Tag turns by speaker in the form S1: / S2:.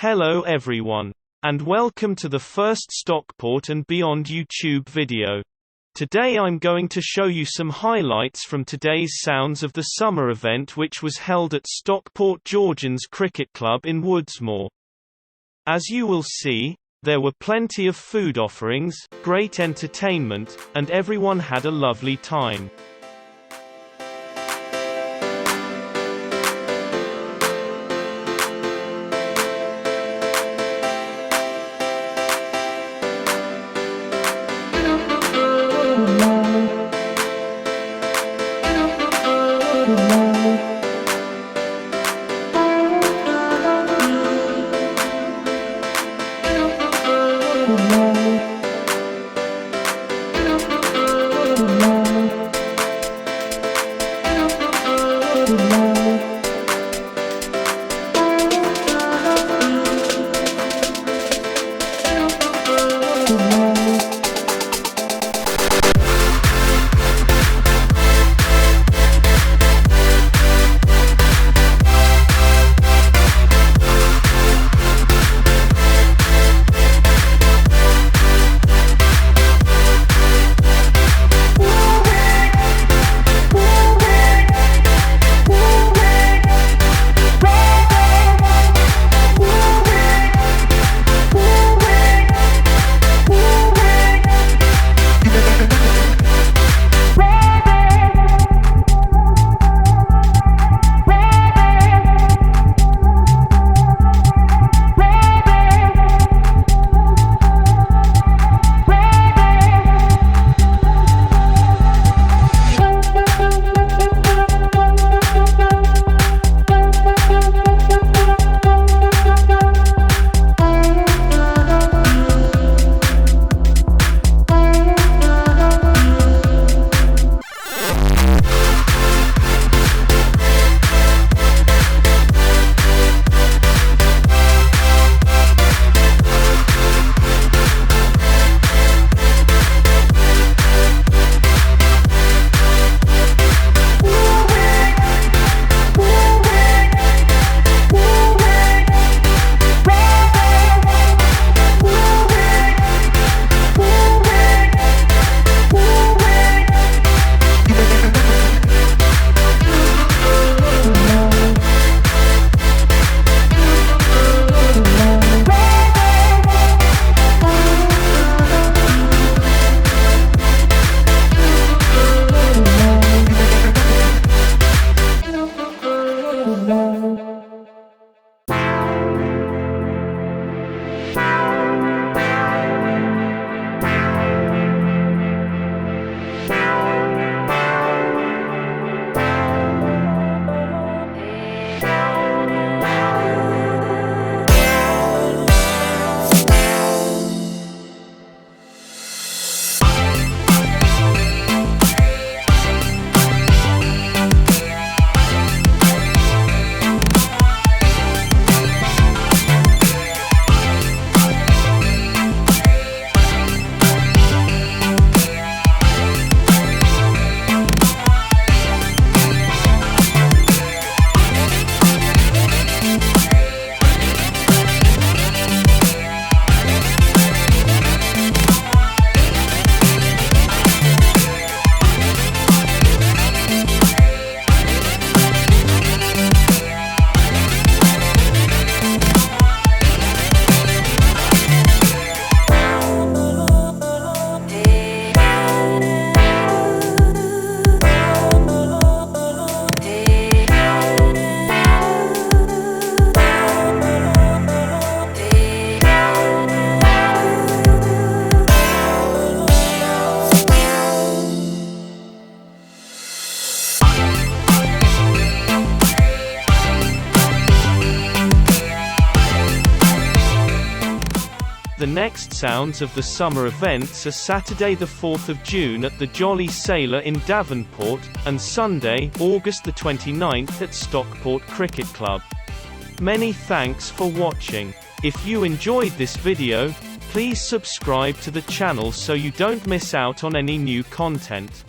S1: Hello everyone, and welcome to the first Stockport and Beyond YouTube video. Today I'm going to show you some highlights from today's Sounds of the Summer event, which was held at Stockport Georgians Cricket Club in Woodsmoor. As you will see, there were plenty of food offerings, great entertainment, and everyone had a lovely time. The next Sounds of the Summer events are Saturday the 4th of June at the Jolly Sailor in Davenport, and Sunday, August the 29th at Stockport Cricket Club. Many thanks for watching. If you enjoyed this video, please subscribe to the channel so you don't miss out on any new content.